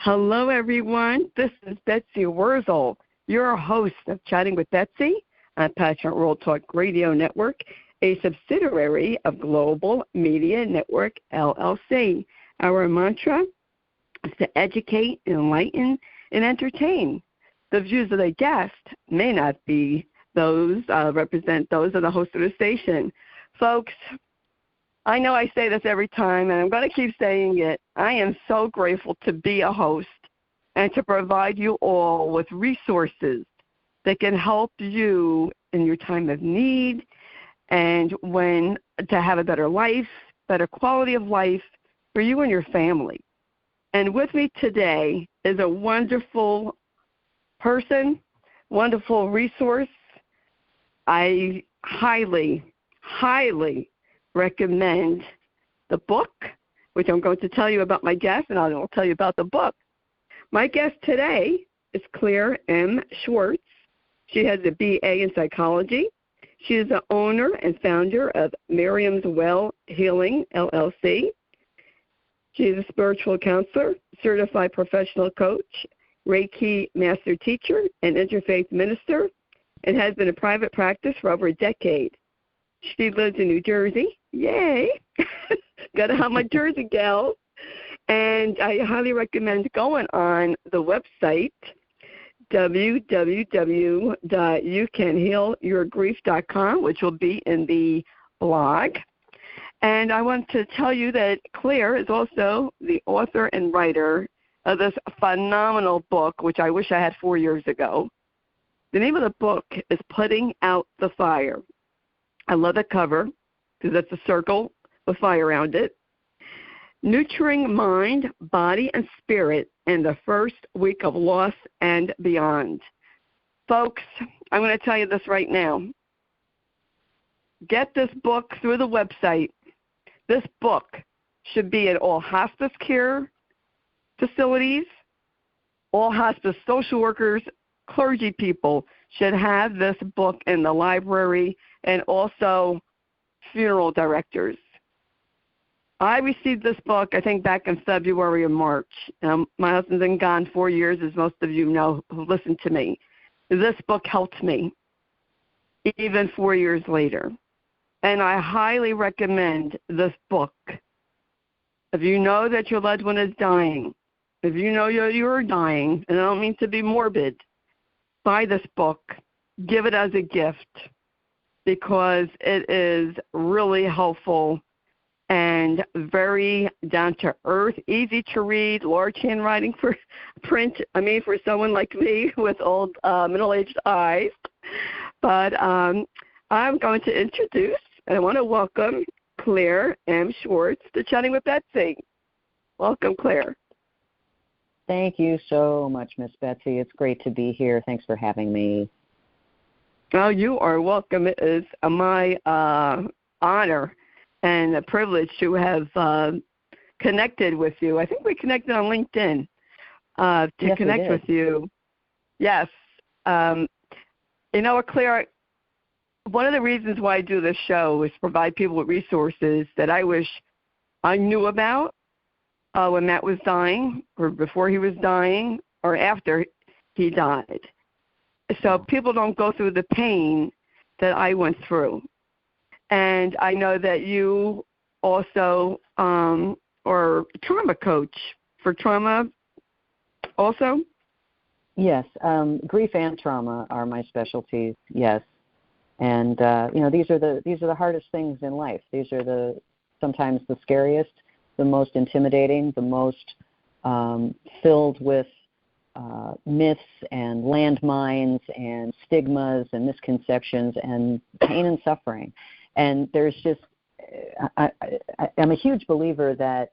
Hello, everyone. This is Betsy Wurzel, your host of Chatting with Betsy on Passionate World Talk Radio Network, a subsidiary of Global Media Network, LLC. Our mantra is to educate, enlighten, and entertain. The views of the guest may not be those, represent those of the host of the station. Folks, I know I say this every time, and I'm going to keep saying it. I am so grateful to be a host and to provide you all with resources that can help you in your time of need and when to have a better life, better quality of life for you and your family. And with me today is a wonderful person, wonderful resource. I highly recommend the book, which I'm going to tell you about my guest, and I'll tell you about the book. My guest today is Claire M. Schwartz. She has a BA in psychology. She is the owner and founder of Miriam's Well Healing, LLC. She is a spiritual counselor, certified professional coach, Reiki master teacher, and interfaith minister, and has been in private practice for over a decade. She lives in New Jersey. Yay! Got to have my Jersey gals. And I highly recommend going on the website, www.youcanhealyourgrief.com, which will be in the blog. And I want to tell you that Claire is also the author and writer of this phenomenal book, which I wish I had 4 years ago. The name of the book is Putting Out the Fire. I love the cover because it's a circle with fire around it. Nurturing mind, body, and spirit in the first week of loss and beyond. Folks, I'm going to tell you this right now. Get this book through the website. This book should be at all hospice care facilities, all hospice social workers, clergy people should have this book in the library, and also funeral directors. I received this book, I think, back in February or March. My husband's been gone 4 years, as most of you know who listen to me. This book helped me, even 4 years later. And I highly recommend this book. If you know that your loved one is dying, if you know you're dying, and I don't mean to be morbid, buy this book. Give it as a gift, because it is really helpful and very down to earth, easy to read, large handwriting for for someone like me with old middle-aged eyes. But I'm going to introduce, and I want to welcome Claire M. Schwartz to Chatting with Betsy. Welcome, Claire. Thank you so much, Miss Betsy. It's great to be here. Thanks for having me. Oh, you are welcome. It is my honor and a privilege to have connected with you. I think we connected on LinkedIn Yes, connect with you. Yes. You know what, Claire, one of the reasons why I do this show is to provide people with resources that I wish I knew about when Matt was dying, or before he was dying, or after he died. So people don't go through the pain that I went through. And I know that you also are a trauma coach for trauma also? Yes, grief and trauma are my specialties, yes. And, these are the hardest things in life. These are sometimes the scariest, the most intimidating, the most filled with myths and landmines and stigmas and misconceptions and pain and suffering. And there's just, I'm a huge believer that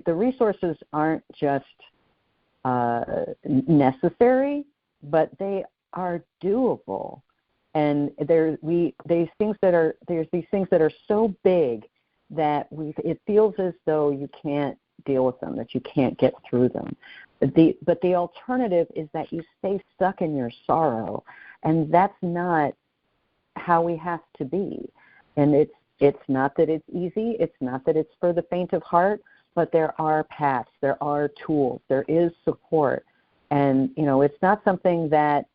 the resources aren't just necessary, but they are doable. And there's these things that are so big that it feels as though you can't deal with them, that you can't get through them. But the alternative is that you stay stuck in your sorrow, and that's not how we have to be. And it's not that it's easy. It's not that it's for the faint of heart. but there are paths, there are tools, there is support. And, it's not something that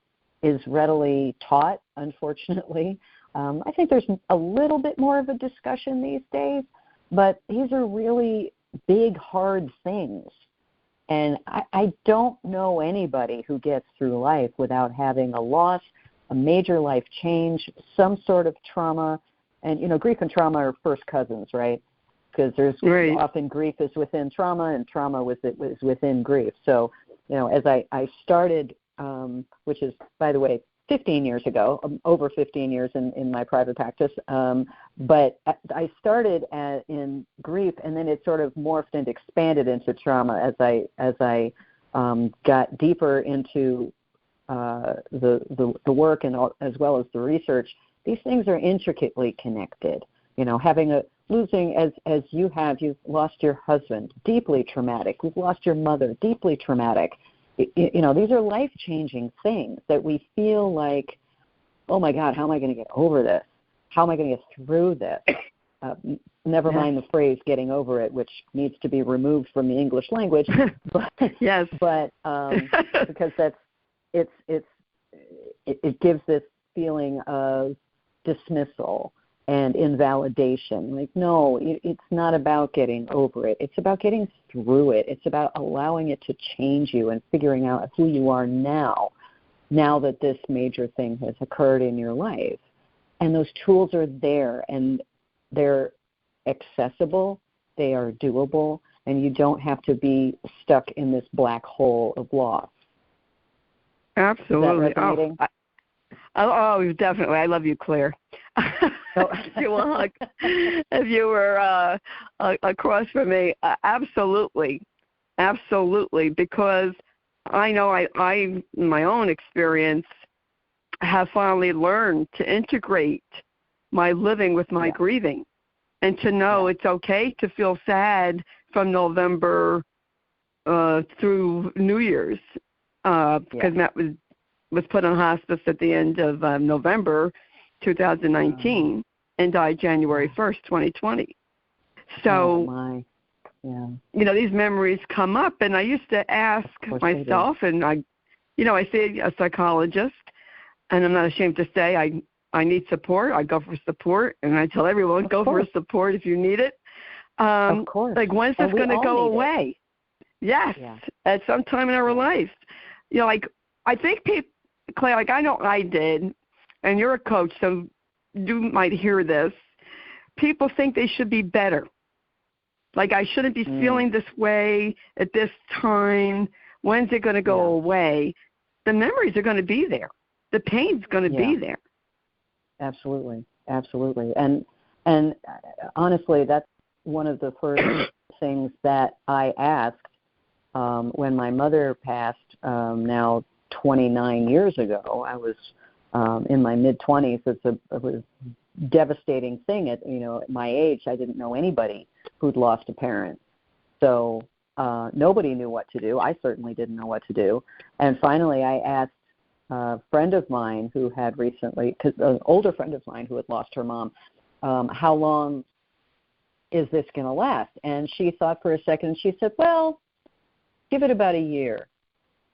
is readily taught, unfortunately. I think there's a little bit more of a discussion these days, but these are really big, hard things. And I don't know anybody who gets through life without having a loss, a major life change, some sort of trauma. And, grief and trauma are first cousins, right? Because there's often grief is within trauma and trauma is within grief. So, as I started, which is, by the way, 15 years ago, over 15 years in my private practice, but I started in grief, and then it sort of morphed and expanded into trauma as I got deeper into the work and as well as the research. These things are intricately connected. Losing as you've lost your husband, deeply traumatic. You've lost your mother, deeply traumatic. These are life-changing things that we feel like, oh my God, how am I going to get over this? How am I going to get through this? Never mind the phrase "getting over it," which needs to be removed from the English language. But, yes, but because it gives this feeling of dismissal and invalidation. Like, no, it's not about getting over it. It's about getting through it. It's about allowing it to change you and figuring out who you are now that this major thing has occurred in your life. And those tools are there, and they're accessible, they are doable, and you don't have to be stuck in this black hole of loss. Absolutely. Is that resonating? Oh, definitely. I love you, Claire. If you were across from me, absolutely, because I know I, in my own experience, have finally learned to integrate my living with my grieving, and to know it's okay to feel sad from November through New Year's, because Matt was put on hospice at the end of November 2019 and died January 1st, 2020. So, these memories come up, and I used to ask myself, and I see a psychologist, and I'm not ashamed to say I need support. I go for support, and I tell everyone, go for support if you need it. Of course. Like, when's this going to go away? Yes, at some time in our life. I think people, Claire, I know I did, and you're a coach, so you might hear this. People think they should be better. Like, I shouldn't be feeling this way at this time. When's it going to go away? The memories are going to be there. The pain's going to be there. Absolutely. And honestly, that's one of the first things that I asked when my mother passed now 29 years ago. I was in my mid-20s. It was a devastating thing. At my age, I didn't know anybody who'd lost a parent. So nobody knew what to do. I certainly didn't know what to do. And finally, I asked a friend of mine who had recently, an older friend of mine who had lost her mom, how long is this going to last? And she thought for a second, and she said, well, give it about a year.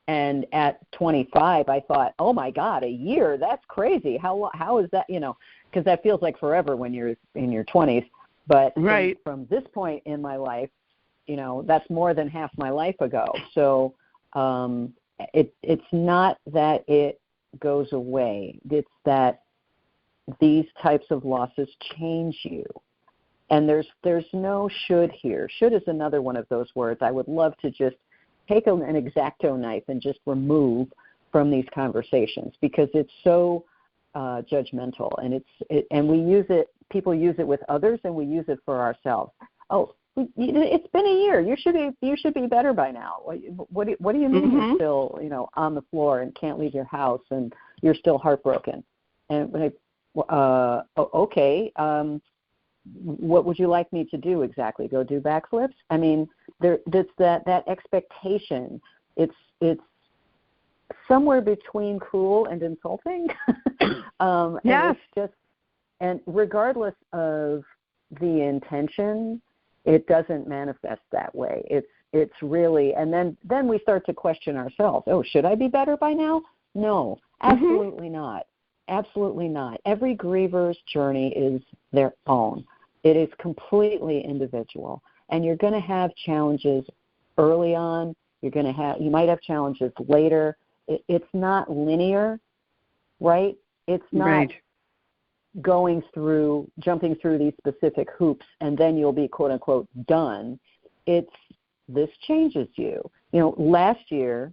And at 25, I thought, oh my God, a year? That's crazy. How is that? Because that feels like forever when you're in your 20s. But from this point in my life, that's more than half my life ago. So it's not that it goes away. It's that these types of losses change you. And there's no should here. Should is another one of those words I would love to just take an X-Acto knife and just remove from these conversations, because it's so judgmental, and and we use it. People use it with others, and we use it for ourselves. Oh, it's been a year. You should be better by now. What do you mean you're still on the floor and can't leave your house and you're still heartbroken? And okay. What would you like me to do exactly? Go do backflips? I mean, that's that expectation. It's somewhere between cruel and insulting. And it's just, and regardless of the intention, it doesn't manifest that way. It's really, and then we start to question ourselves. Oh, should I be better by now? No, absolutely not. Absolutely not. Every griever's journey is their own. It is completely individual. And you're going to have challenges early on. You might have challenges later. It's not linear, right? It's not jumping through these specific hoops and then you'll be quote unquote done. This changes you. Last year,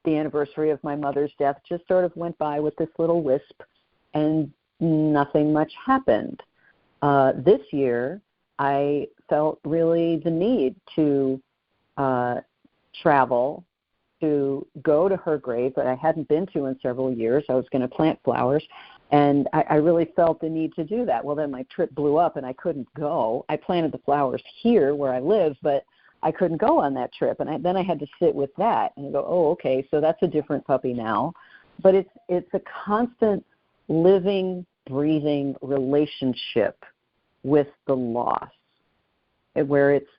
the anniversary of my mother's death just sort of went by with this little wisp and nothing much happened. This year, I felt really the need to travel, to go to her grave that I hadn't been to in several years. I was going to plant flowers, and I really felt the need to do that. Well, then my trip blew up, and I couldn't go. I planted the flowers here where I live, but I couldn't go on that trip, and then I had to sit with that and go, oh, okay, so that's a different puppy now. But it's a constant living, breathing relationship with the loss, where it's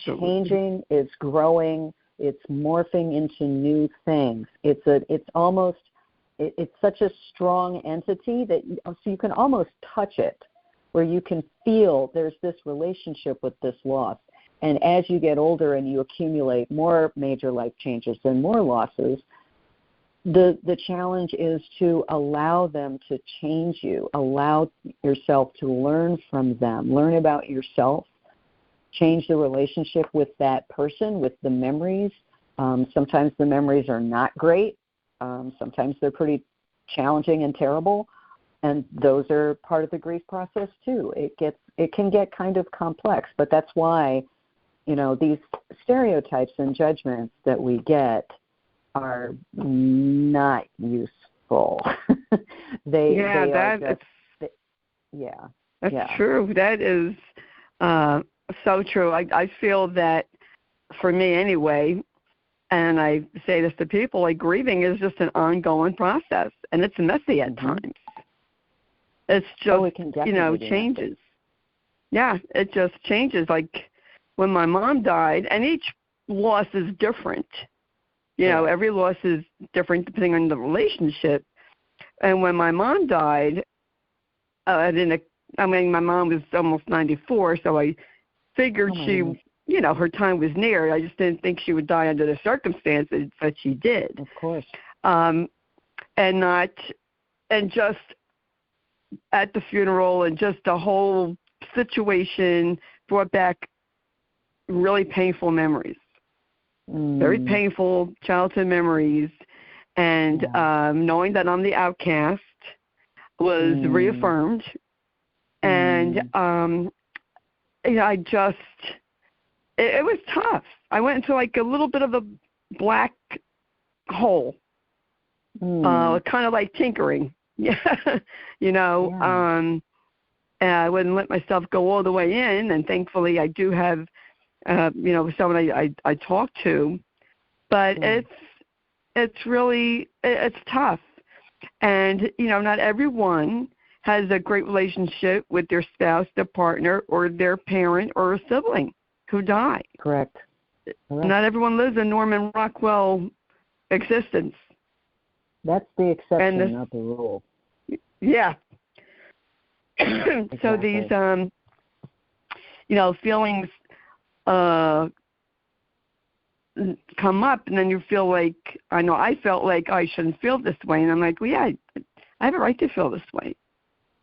changing, it's growing, it's morphing into new things. It's such a strong entity that so you can almost touch it, where you can feel there's this relationship with this loss. And as you get older and you accumulate more major life changes and more losses, the challenge is to allow them to change you, allow yourself to learn from them, learn about yourself, change the relationship with that person, with the memories. Sometimes the memories are not great. Sometimes they're pretty challenging and terrible, and those are part of the grief process too. It can get kind of complex, but that's why these stereotypes and judgments that we get are not useful. That's true. That is so true. I feel that for me anyway, and I say this to people, like grieving is just an ongoing process, and it's messy at times. It's just, it can definitely changes. Messy. Yeah, it just changes. Like when my mom died, and each loss is different. Every loss is different depending on the relationship. And when my mom died, my mom was almost 94, so I figured her time was near. I just didn't think she would die under the circumstances, but she did. Of course. And just at the funeral and just the whole situation brought back really painful memories. Very painful childhood memories, and knowing that I'm the outcast was reaffirmed, and it was tough. I went into like a little bit of a black hole, kind of like tinkering, and I wouldn't let myself go all the way in, and thankfully I do have someone I talk to, but it's really tough. And, not everyone has a great relationship with their spouse, their partner, or their parent or a sibling who died. Correct. Not everyone lives a Norman Rockwell existence. That's the exception, not the rule. Yeah. Exactly. So these, feelings come up, and then you feel like, I felt like I shouldn't feel this way, and I'm like, well, yeah, I have a right to feel this way,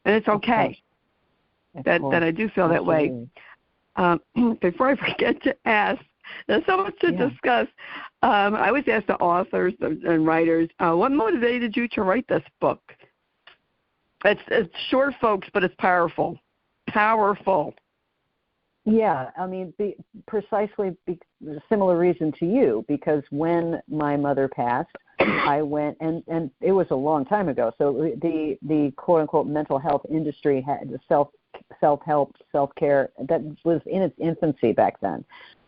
and it's okay that I do feel that way. Before I forget to ask, there's so much to discuss. I always ask the authors and writers, what motivated you to write this book? It's short, folks, but it's powerful. Powerful. Yeah, precisely a similar reason to you, because when my mother passed, I went, and it was a long time ago, so the quote-unquote mental health industry had the self-help, self-care, that was in its infancy back then.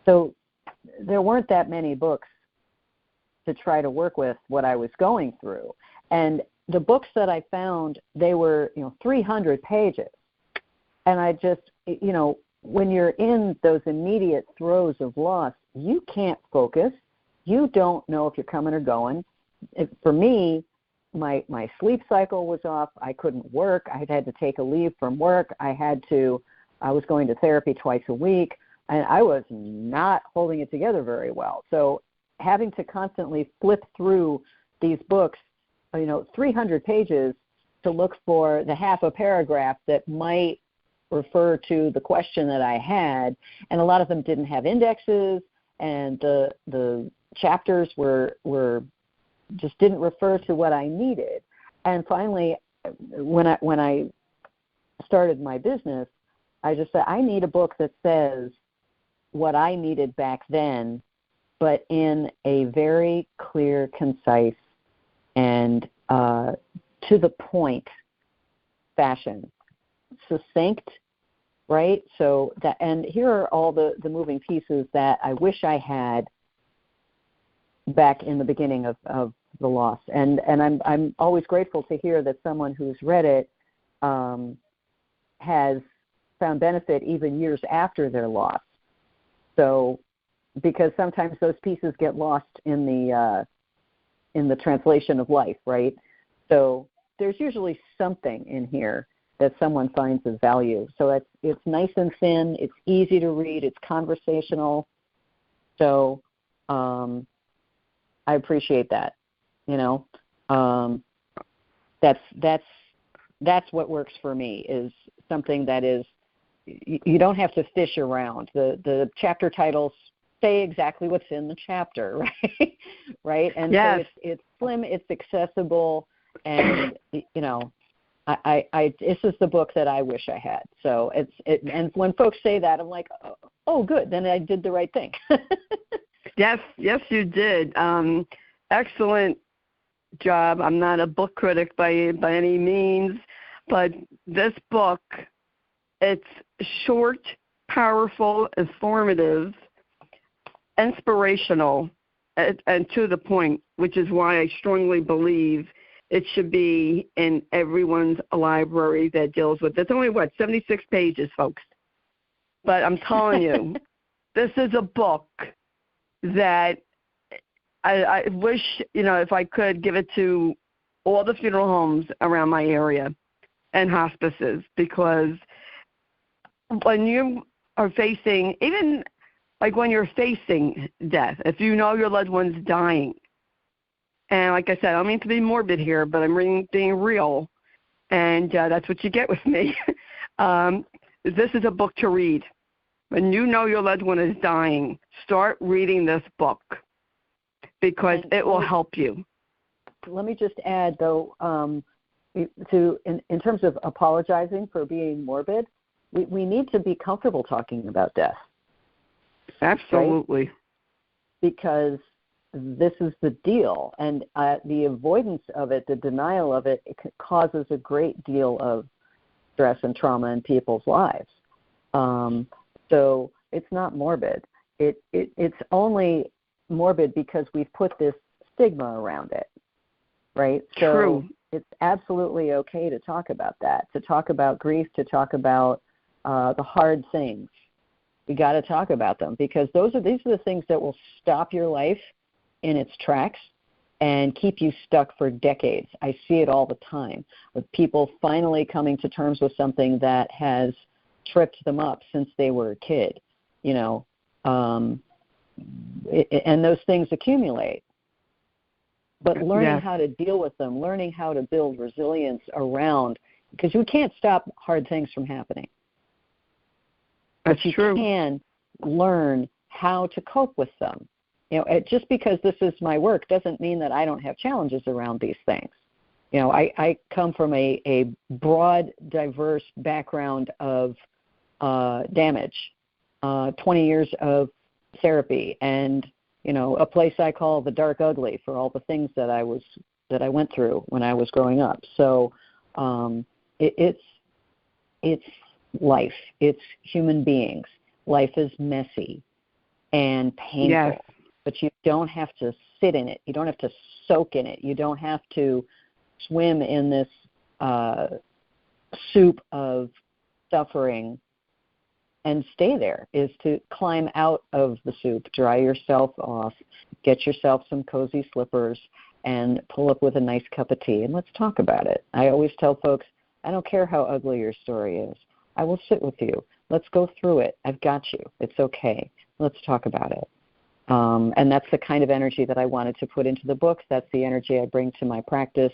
So there weren't that many books to try to work with what I was going through. And the books that I found, they were, 300 pages. And I just, when you're in those immediate throes of loss, you can't focus. You don't know if you're coming or going. For me, my sleep cycle was off. I couldn't work. I had to take a leave from work. I was going to therapy twice a week, and I was not holding it together very well. So having to constantly flip through these books, 300 pages to look for the half a paragraph that might refer to the question that I had, and a lot of them didn't have indexes, and the chapters were just didn't refer to what I needed. And finally, when I started my business, I just said, I need a book that says what I needed back then, but in a very clear, concise, and to the point fashion, succinct, right? So that, and here are all the moving pieces that I wish I had back in the beginning of the loss. And I'm always grateful to hear that someone who's read it has found benefit even years after their loss. So, because sometimes those pieces get lost in the translation of life, right? So there's usually something in here that someone finds of value. So it's nice and thin, it's easy to read, it's conversational. So I appreciate that. That's what works for me, is something that is, you don't have to fish around. The chapter titles say exactly what's in the chapter, right? Right? And yes. So it's slim, it's accessible, and I this is the book that I wish I had. So and when folks say that, I'm like, oh, good, then I did the right thing. Yes, you did. Excellent job. I'm not a book critic by any means, but this book, it's short, powerful, informative, inspirational, and to the point, which is why I strongly believe it should be in everyone's library that deals with it. It's only, 76 pages, folks. But I'm telling you, this is a book that I wish, if I could give it to all the funeral homes around my area and hospices, because when you are facing, even like when you're facing death, if you know your loved one's dying, and like I said, I don't mean to be morbid here, but I'm being real, and that's what you get with me. This is a book to read. When you know your loved one is dying, start reading this book, because it will help you. Let me just add, though, in terms of apologizing for being morbid, we need to be comfortable talking about death. Absolutely. Right? Because this is the deal, and the avoidance of it, the denial of it, causes a great deal of stress and trauma in people's lives. So it's not morbid. It's only morbid because we've put this stigma around it, right? So True. It's absolutely okay to talk about that, to talk about grief, to talk about the hard things. You got to talk about them, because these are the things that will stop your life in its tracks and keep you stuck for decades. I see it all the time with people finally coming to terms with something that has tripped them up since they were a kid, and those things accumulate. But learning how to deal with them, learning how to build resilience around, because you can't stop hard things from happening. That's but you true. can learn how to cope with them. Just because this is my work doesn't mean that I don't have challenges around these things. I come from a broad, diverse background of damage, 20 years of therapy, and a place I call the dark ugly for all the things that I went through when I was growing up. So it's life. It's human beings. Life is messy and painful. Yes. But you don't have to sit in it. You don't have to soak in it. You don't have to swim in this soup of suffering and stay there, is to climb out of the soup, dry yourself off, get yourself some cozy slippers, and pull up with a nice cup of tea, and let's talk about it. I always tell folks, I don't care how ugly your story is. I will sit with you. Let's go through it. I've got you. It's okay. Let's talk about it. And that's the kind of energy that I wanted to put into the book. That's the energy I bring to my practice.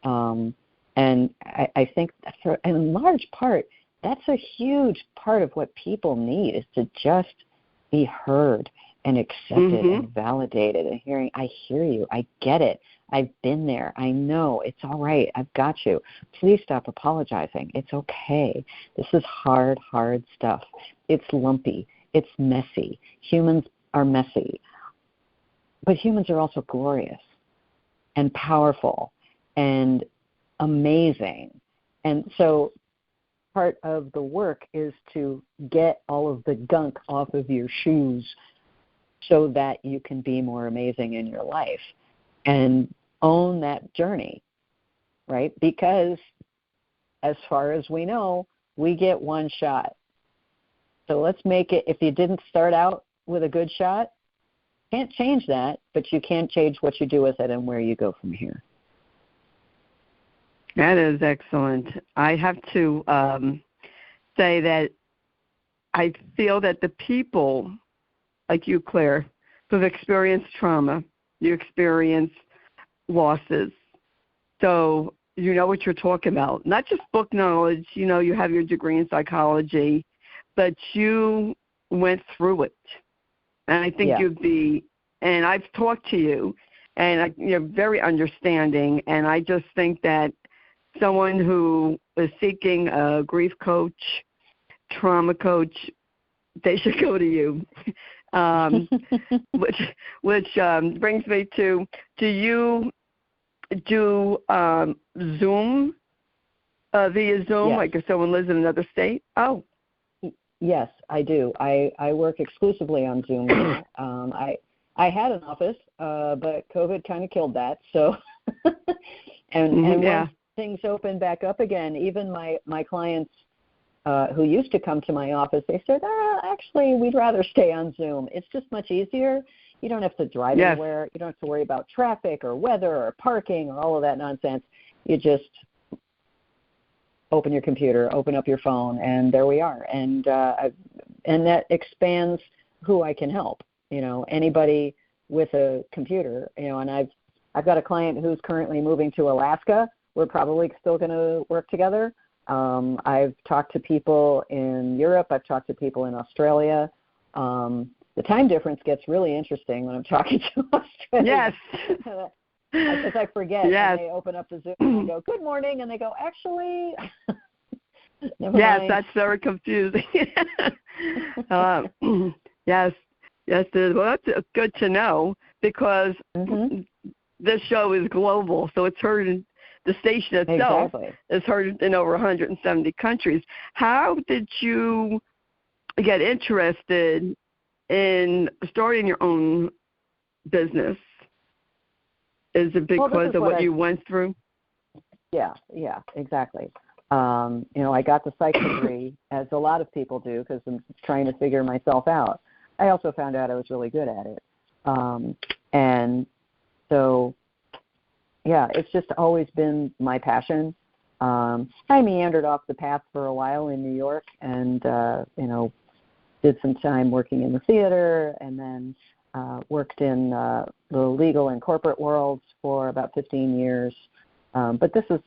And I think for, in large part, that's a huge part of what people need, is to just be heard and accepted and validated and hearing, I hear you, I get it, I've been there, I know, it's all right, I've got you. Please stop apologizing. It's okay. This is hard stuff. It's lumpy. It's messy. Humans are messy. But humans are also glorious and powerful and amazing. And so part of the work is to get all of the gunk off of your shoes so that you can be more amazing in your life and own that journey, right? Because as far as we know, we get one shot. So let's make it, if you didn't start out with a good shot, can't change that, but you can change what you do with it and where you go from here. That is excellent. I have to say that I feel that the people like you, Claire, who've experienced trauma, you experience losses, so you know what you're talking about. Not just book knowledge, you know, you have your degree in psychology, but you went through it. And I think you'd be, and I've talked to you, and you're very understanding, and I just think that someone who is seeking a grief coach, trauma coach, they should go to you. Which brings me to, do you do Zoom, via Zoom, like if someone lives in another state? Oh. Yes, I do. I work exclusively on Zoom now. I had an office, but COVID kind of killed that. So, and once things open back up again, even my clients who used to come to my office, they said, actually, we'd rather stay on Zoom. It's just much easier. You don't have to drive anywhere. You don't have to worry about traffic or weather or parking or all of that nonsense. You just open your computer, open up your phone, and there we are. And that expands who I can help. You know, anybody with a computer. You know, and I've got a client who's currently moving to Alaska. We're probably still going to work together. I've talked to people in Europe. I've talked to people in Australia. The time difference gets really interesting when I'm talking to Australia. Yes. Because I forget, and they open up the Zoom and I go, good morning, and they go, actually, never mind. That's very confusing. Yes, well, that's good to know, because this show is global, so it's heard in the station itself is heard in over 170 countries. How did you get interested in starting your own business? Is it because of what you went through? Yeah, exactly. You know, I got the psych degree, as a lot of people do, because I'm trying to figure myself out. I also found out I was really good at it. And so, yeah, it's just always been my passion. I meandered off the path for a while in New York and, you know, did some time working in the theater, and then worked in the legal and corporate worlds for about 15 years. But this is,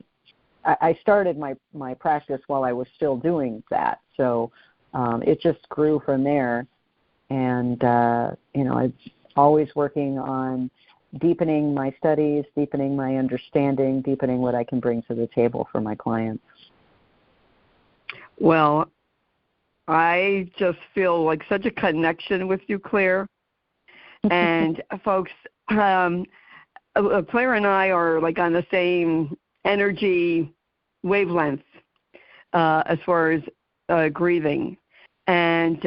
I started my practice while I was still doing that. So it just grew from there. And, you know, I'm always working on deepening my studies, deepening my understanding, deepening what I can bring to the table for my clients. Well, I just feel like such a connection with you, Claire. And folks, Claire and I are like on the same energy wavelength as far as grieving. And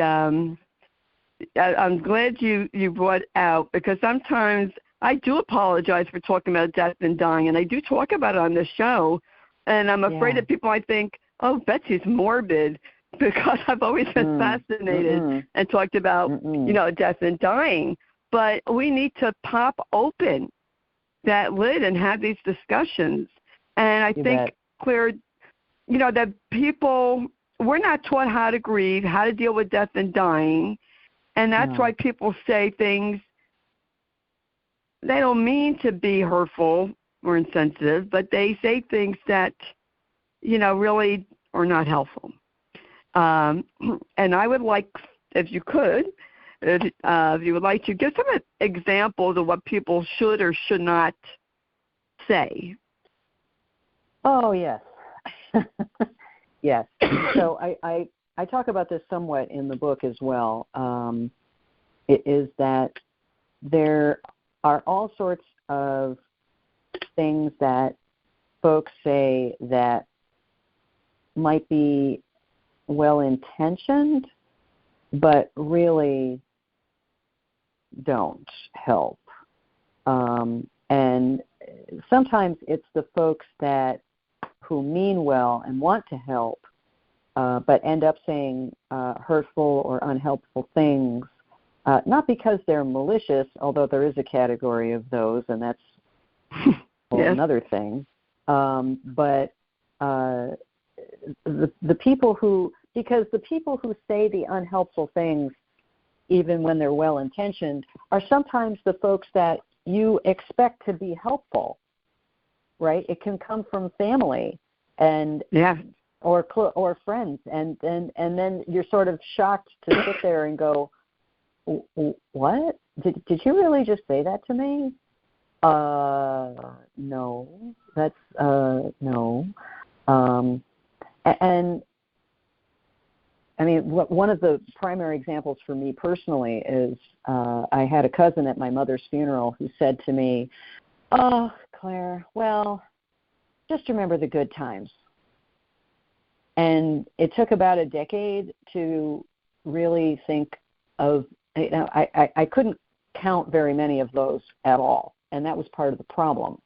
I'm glad you brought out, because sometimes I do apologize for talking about death and dying, and I do talk about it on this show. And I'm afraid that people might think, oh, Betsy's morbid. because I've always been fascinated and talked about, death and dying. But we need to pop open that lid and have these discussions. And I think, Claire, that people, we're not taught how to grieve, how to deal with death and dying. And that's why people say things they don't mean to be hurtful or insensitive, but they say things that, really are not helpful. And I would like, if you could, if you would like to give some examples of what people should or should not say. Oh, yes. Yes. So I talk about this somewhat in the book as well. It is that there are all sorts of things that folks say that might be well-intentioned, but really don't help. And sometimes it's the folks who mean well and want to help, but end up saying hurtful or unhelpful things, not because they're malicious, although there is a category of those, and that's another thing. But the people who say the unhelpful things, even when they're well-intentioned, are sometimes the folks that you expect to be helpful, right? It can come from family and or friends, and then you're sort of shocked to sit there and go, "What? Did you really just say that to me?" No, that's no. And I mean, one of the primary examples for me personally is I had a cousin at my mother's funeral who said to me, "Oh, Claire, well, just remember the good times." And it took about a decade to really think of, I couldn't count very many of those at all, and that was part of the problem.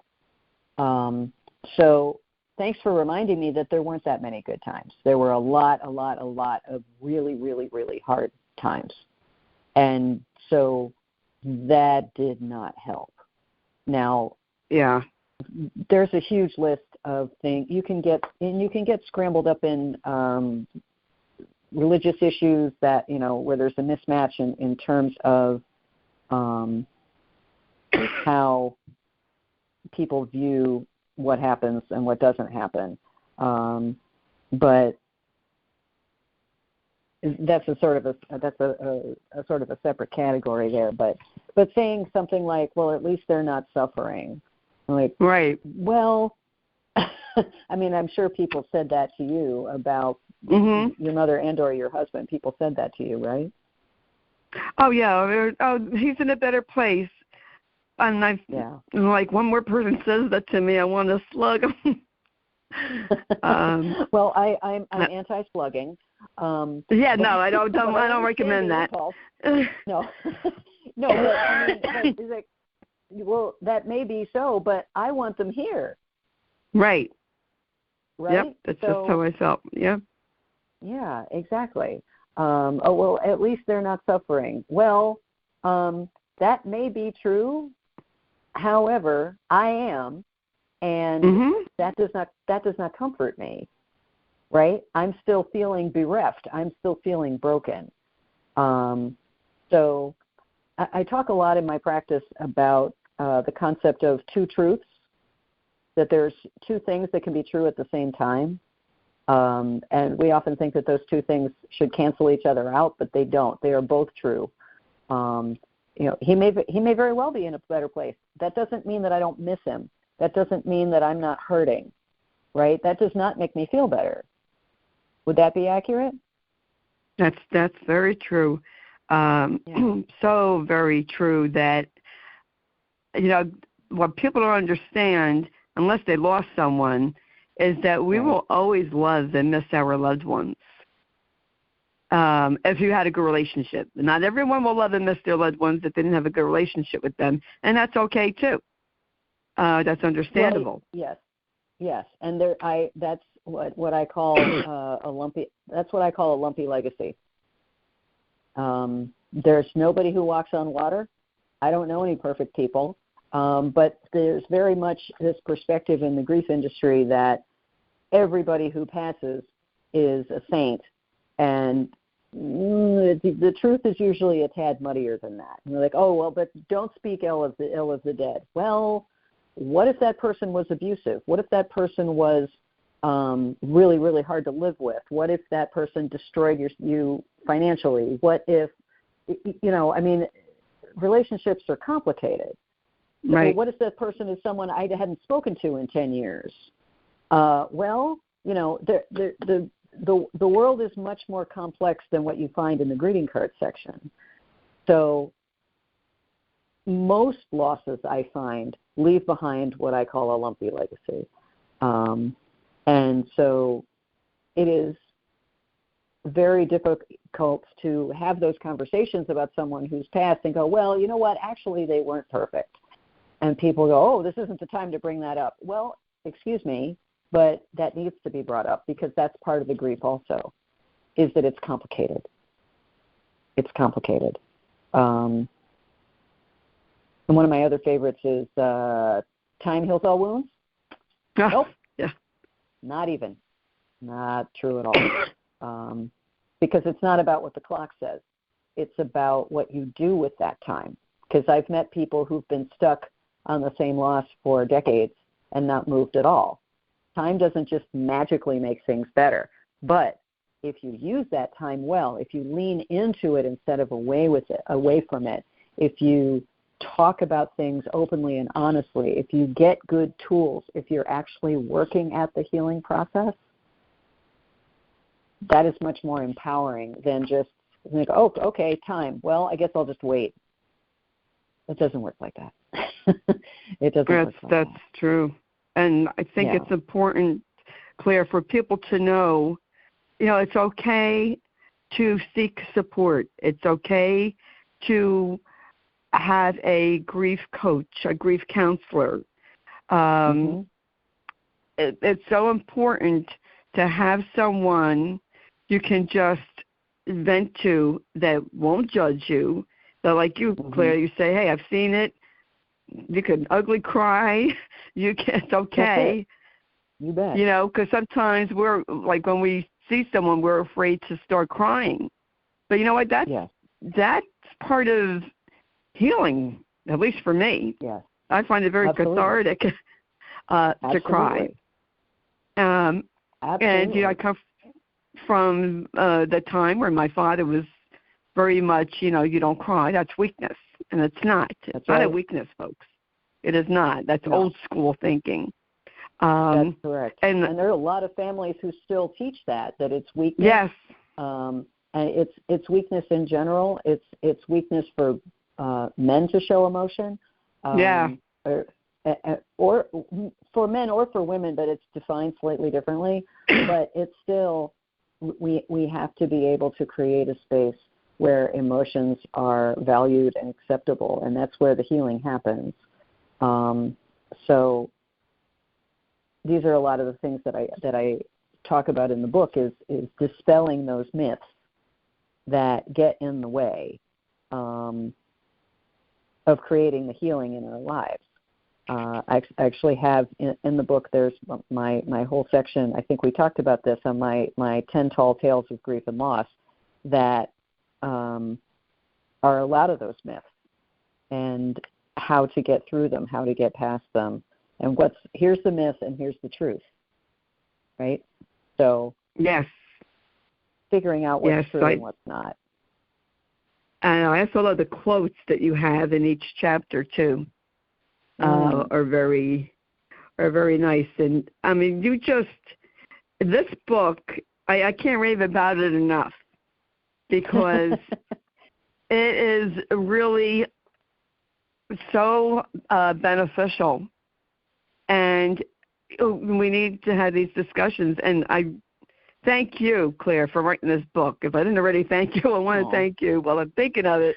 So thanks for reminding me that there weren't that many good times. There were a lot of really, really, really hard times. And so that did not help. Now, there's a huge list of things you can get scrambled up in religious issues that, where there's a mismatch in terms of how people view what happens and what doesn't happen. But that's a sort of a separate category there. But saying something like, well, at least they're not suffering. Like, right. Well, I mean, I'm sure people said that to you about your mother and or your husband. People said that to you, right? Oh, yeah. Oh, he's in a better place. And like, one more person says that to me, I want to slug him. Well, I'm anti-slugging. I don't recommend that. No, no. But, I mean, it's like, well, that may be so, but I want them here. Right. Right. Yep. That's just how I felt. Yeah. Yeah. Exactly. Oh well, at least they're not suffering. Well, that may be true. However, I am, and that does not comfort me, right? I'm still feeling bereft. I'm still feeling broken. So I talk a lot in my practice about the concept of two truths, that there's two things that can be true at the same time. And we often think that those two things should cancel each other out, but they don't. They are both true. He may very well be in a better place. That doesn't mean that I don't miss him. That doesn't mean that I'm not hurting, right? That does not make me feel better. Would that be accurate? That's very true. So very true that, what people don't understand, unless they lost someone, is that we will always love and miss our loved ones. If you had a good relationship. Not everyone will love and miss their loved ones if they didn't have a good relationship with them, and that's okay too. That's understandable. Well, yes. Yes, and that's what I call a lumpy. That's what I call a lumpy legacy. There's nobody who walks on water. I don't know any perfect people, but there's very much this perspective in the grief industry that everybody who passes is a saint, and the truth is usually a tad muddier than that. And they're like, oh well, but don't speak ill of the dead. Well, what if that person was abusive? What if that person was really, really hard to live with? What if that person destroyed you financially? What if, I mean, relationships are complicated. Right. So what if that person is someone I hadn't spoken to in 10 years? Well, the world is much more complex than what you find in the greeting card section. So most losses I find leave behind what I call a lumpy legacy. And so it is very difficult to have those conversations about someone who's passed and go, well, you know what, actually they weren't perfect. And people go, oh, this isn't the time to bring that up. Well, excuse me, but that needs to be brought up because that's part of the grief also, is that it's complicated. It's complicated. And one of my other favorites is time heals all wounds. Nope. Yeah. Not even. Not true at all. Because it's not about what the clock says. It's about what you do with that time. Because I've met people who've been stuck on the same loss for decades and not moved at all. Time doesn't just magically make things better. But if you use that time well, if you lean into it instead of away from it, if you talk about things openly and honestly, if you get good tools, if you're actually working at the healing process, that is much more empowering than just think, oh, okay, time. Well, I guess I'll just wait. It doesn't work like that. It doesn't work like that. That's true. And I think it's important, Claire, for people to know, it's okay to seek support. It's okay to have a grief coach, a grief counselor. It's so important to have someone you can just vent to that won't judge you. That, like you, Claire, you say, hey, I've seen it. You can ugly cry. It's okay. You bet. Because sometimes we're, like when we see someone, we're afraid to start crying. But you know what? That's part of healing, at least for me. Yes. I find it very cathartic to cry. And I come from the time where my father was very much, you don't cry. That's weakness, and it's not. It's not a weakness, folks. It is not. That's old school thinking. That's correct. And there are a lot of families who still teach that it's weakness. Yes. And it's weakness in general. It's weakness for men to show emotion. Or for men or for women, but it's defined slightly differently. But it's still, we have to be able to create a space where emotions are valued and acceptable, and that's where the healing happens. So these are a lot of the things that I talk about in the book is dispelling those myths that get in the way of creating the healing in our lives. I actually have in the book, there's my whole section, I think we talked about this on my 10 Tall Tales of Grief and Loss, that are a lot of those myths and how to get through them, how to get past them, and here's the myth and here's the truth, right? So figuring out what's true and what's not. And I also love the quotes that you have in each chapter too. Are very nice. And I mean, this book, I can't rave about it enough because it is really so beneficial, and we need to have these discussions. And I thank you, Claire, for writing this book. If I didn't already thank you, I want to thank you while I'm thinking of it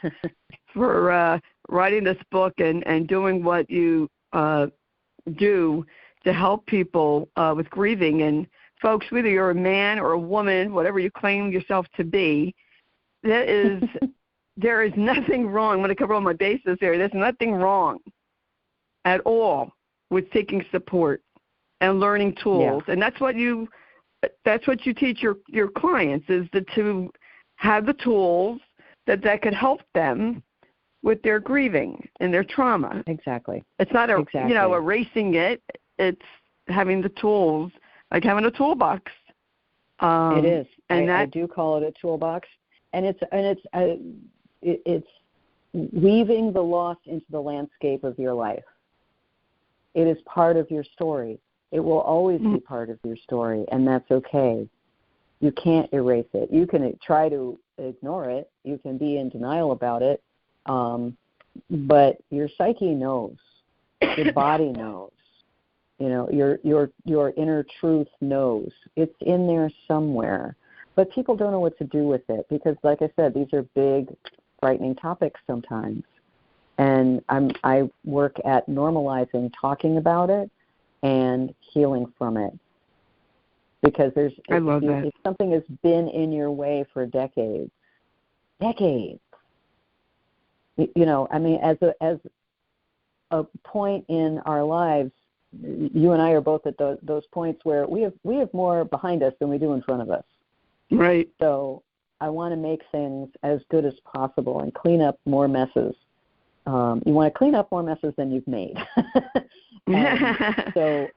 for writing this book and doing what you do to help people with grieving. And folks, whether you're a man or a woman, whatever you claim yourself to be, there is nothing wrong. I'm going to cover all my bases there. There's nothing wrong at all with seeking support and learning tools. And that's what you teach your clients, is to have the tools that could help them with their grieving and their trauma. Exactly. It's not erasing it. It's having the tools, like having a toolbox. It is, and I do call it a toolbox, and it's weaving the loss into the landscape of your life. It is part of your story. It will always be part of your story, and that's okay. You can't erase it. You can try to ignore it. You can be in denial about it, but your psyche knows. Your body knows. Your inner truth knows. It's in there somewhere. But people don't know what to do with it because, like I said, these are big, frightening topics sometimes. And I work at normalizing talking about it and healing from it. Because if something has been in your way for decades, as a point in our lives, you and I are both at those points where we have more behind us than we do in front of us. Right. So I want to make things as good as possible and clean up more messes. You want to clean up more messes than you've made. So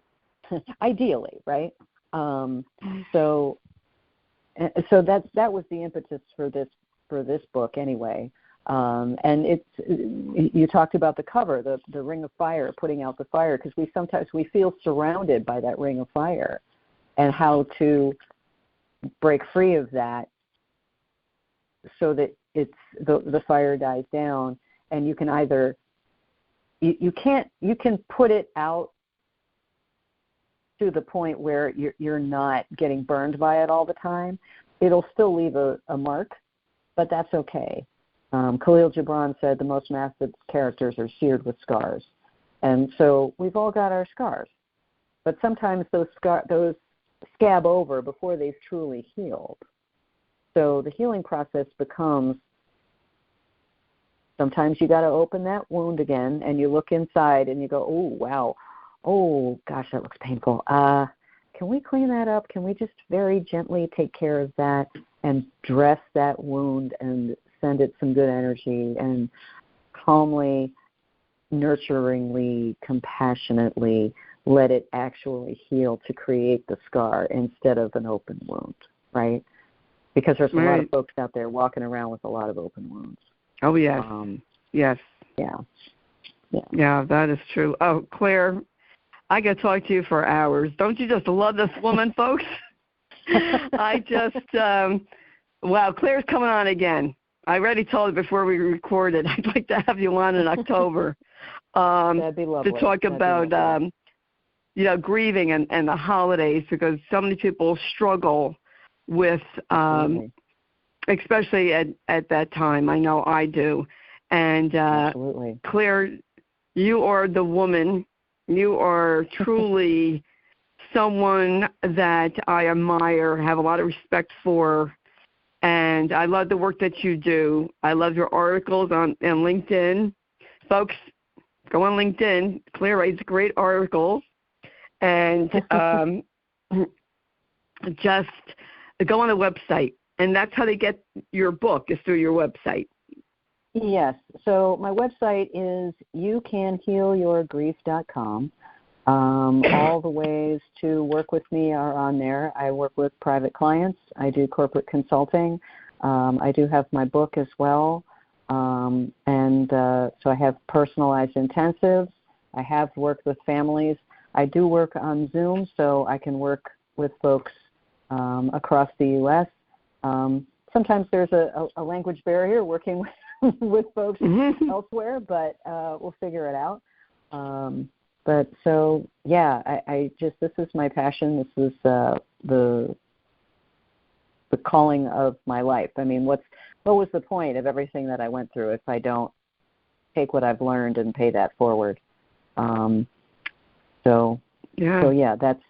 ideally, right? So that was the impetus for this book anyway. And you talked about the cover, the ring of fire, putting out the fire, because we feel surrounded by that ring of fire, and how to break free of that so that the fire dies down, and you can either you can put it out to the point where you're not getting burned by it all the time. It'll still leave a mark, but that's okay. Khalil Gibran said the most massive characters are seared with scars. And so we've all got our scars. But sometimes those scab over before they've truly healed. So the healing process becomes, sometimes you got to open that wound again, and you look inside and you go, oh, wow. Oh, gosh, that looks painful. Can we clean that up? Can we just very gently take care of that and dress that wound and send it some good energy and calmly, nurturingly, compassionately let it actually heal to create the scar instead of an open wound, right? Because there's a lot of folks out there walking around with a lot of open wounds. Oh, yes. Yes. Yeah, that is true. Oh, Claire, I could talk to you for hours. Don't you just love this woman, folks? I just, wow, Claire's coming on again. I already told her before we recorded I'd like to have you on in October. That'd be lovely. To talk about, grieving and the holidays, because so many people struggle with, especially at that time. I know I do. And absolutely. Claire, you are the woman. You are truly someone that I admire, have a lot of respect for, and I love the work that you do. I love your articles on LinkedIn. Folks, go on LinkedIn. Claire writes great articles. And just go on the website. And that's how they get your book, is through your website. Yes. So my website is youcanhealyourgrief.com. All the ways to work with me are on there. I work with private clients. I do corporate consulting. I do have my book as well. So I have personalized intensives. I have worked with families. I do work on Zoom, so I can work with folks across the U.S. Sometimes there's a language barrier working with folks elsewhere, but we'll figure it out. But so, I just, this is my passion. This is the calling of my life. I mean, what was the point of everything that I went through if I don't take what I've learned and pay that forward? So So yeah, that's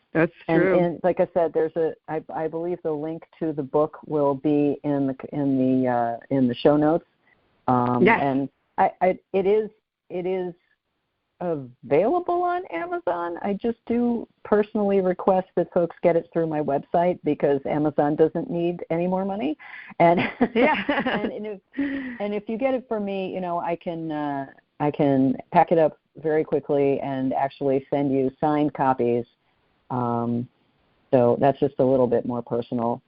true. And like I said, there's I believe the link to the book will be in the show notes. Yes. And it is available on Amazon. I just do personally request that folks get it through my website because Amazon doesn't need any more money. And and if you get it from me, I can pack it up very quickly and actually send you signed copies. So that's just a little bit more personal.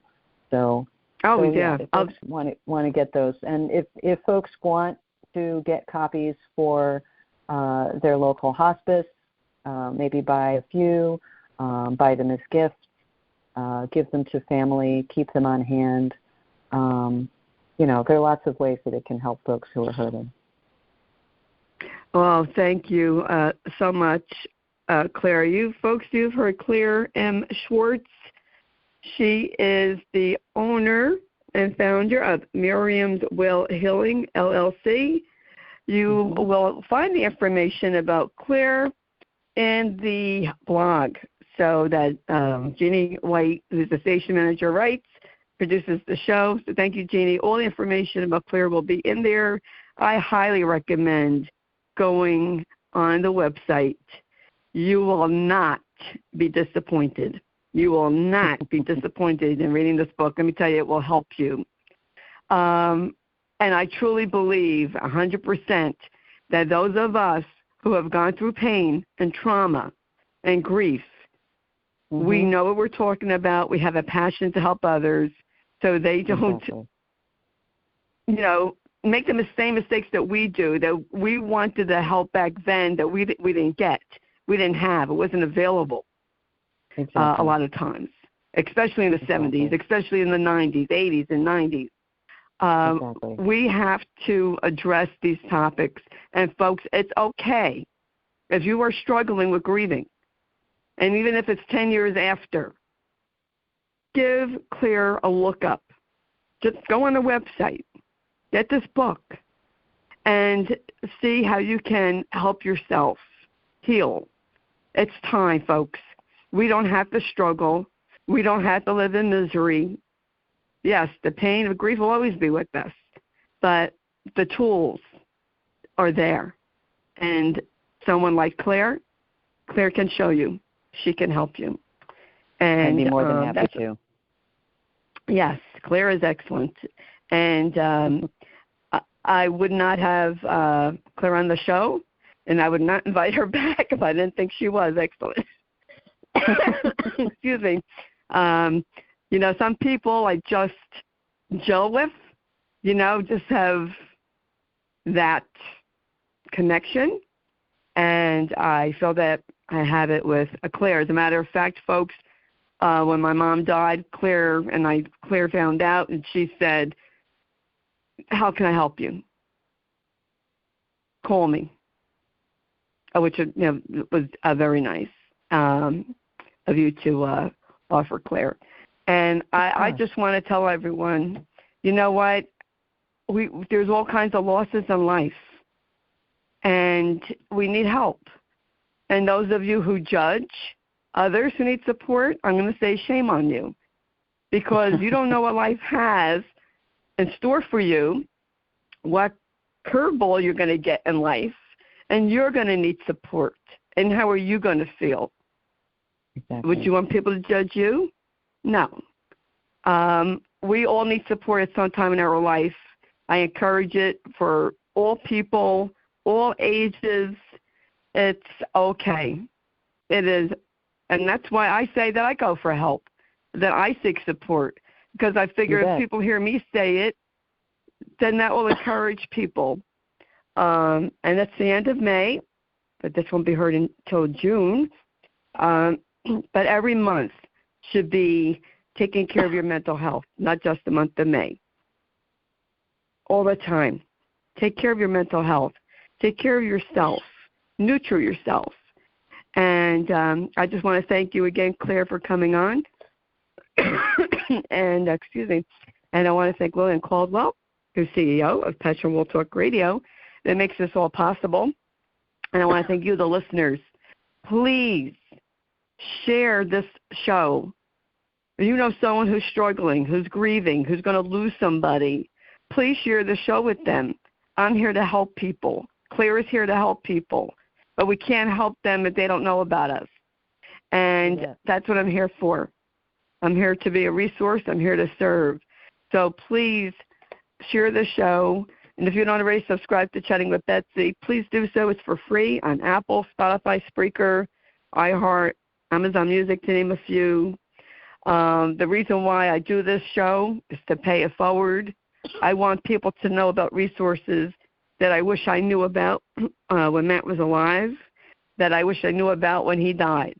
So if folks want to get those, and if folks want to get copies for their local hospice, maybe buy a few, buy them as gifts, give them to family, keep them on hand. There are lots of ways that it can help folks who are hurting. Well, thank you so much, Claire. You've heard Claire M. Schwartz. She is the owner and founder of Miriam's Well Healing, LLC. You will find the information about Claire in the blog so that Jeannie White, who's the station manager, writes, produces the show. So thank you, Jeannie. All the information about Claire will be in there. I highly recommend going on the website. You will not be disappointed. You will not be disappointed in reading this book. Let me tell you, it will help you. And I truly believe 100% that those of us who have gone through pain and trauma and grief, we know what we're talking about. We have a passion to help others so they don't, make the same mistakes that we do, that we wanted the help back then that we didn't get. We didn't have. It wasn't available a lot of times, especially in the 70s, especially in the 90s, 80s, and 90s. We have to address these topics. And, folks, it's okay if you are struggling with grieving, and even if it's 10 years after, give Claire a look up. Just go on the website, get this book, and see how you can help yourself heal. It's time, folks. We don't have to struggle. We don't have to live in misery. Yes, the pain of grief will always be with us, but the tools are there. And someone like Claire can show you. She can help you. And I'd be more than happy to. Yes, Claire is excellent. And I would not have Claire on the show, and I would not invite her back if I didn't think she was excellent. Excuse me. Some people I just gel with, just have that connection. And I feel that I have it with Claire. As a matter of fact, folks, when my mom died, Claire found out, and she said, "How can I help you? Call me." Which was very nice of you to offer, Claire. And I just want to tell everyone, you know what? There's all kinds of losses in life, and we need help. And those of you who judge others who need support, I'm going to say shame on you, because you don't know what life has in store for you, what curveball you're going to get in life, and you're going to need support. And how are you going to feel? Exactly. Would you want people to judge you? No. We all need support at some time in our life. I encourage it for all people, all ages. It's okay. It is. And that's why I say that I go for help, that I seek support, because I figure if people hear me say it, then that will encourage people. And that's the end of May, but this won't be heard until June. But every month should be taking care of your mental health, not just the month of May. All the time. Take care of your mental health. Take care of yourself. Nurture yourself. And I just want to thank you again, Claire, for coming on. And, and I want to thank Lillian Caldwell, who's CEO of Petra Will Talk Radio, that makes this all possible. And I want to thank you, the listeners. Please share this show. You know someone who's struggling, who's grieving, who's going to lose somebody. Please share the show with them. I'm here to help people. Claire is here to help people. But we can't help them if they don't know about us. And that's what I'm here for. I'm here to be a resource. I'm here to serve. So please share the show. And if you don't already subscribe to Chatting with Betsy, please do so. It's for free on Apple, Spotify, Spreaker, iHeart, Amazon Music, to name a few. The reason why I do this show is to pay it forward. I want people to know about resources that I wish I knew about when Matt was alive, that I wish I knew about when he died.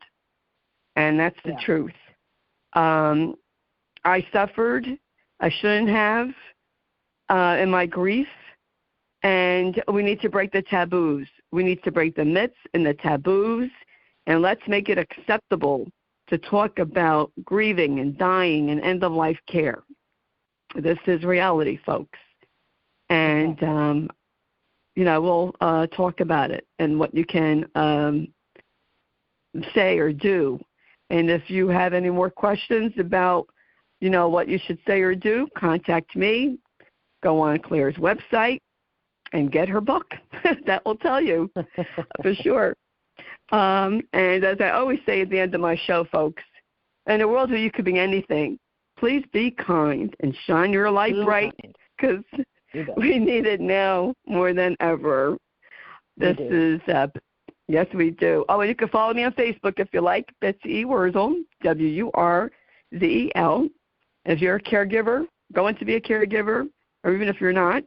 And that's the truth. I suffered. I shouldn't have in my grief. And we need to break the taboos. We need to break the myths and the taboos. And let's make it acceptable to talk about grieving and dying and end-of-life care. This is reality, folks. And, we'll talk about it and what you can say or do. And if you have any more questions about, what you should say or do, contact me. Go on Claire's website and get her book. That will tell you for sure. And as I always say at the end of my show, folks, in a world where you could be anything, please be kind and shine your light bright, because we need it now more than ever. This is, yes, we do. Oh, and you can follow me on Facebook if you like, Betsy E. Wurzel, Wurzel. If you're a caregiver, going to be a caregiver, or even if you're not,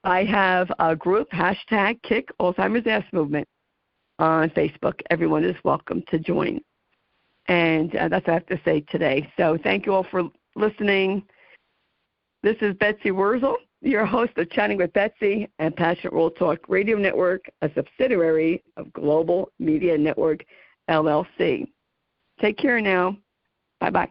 I have a group, #Kick Alzheimer's Ass Movement on Facebook. Everyone is welcome to join. And that's what I have to say today. So thank you all for listening. This is Betsy Wurzel, your host of Chatting with Betsy and Passionate World Talk Radio Network, a subsidiary of Global Media Network, LLC. Take care now. Bye-bye.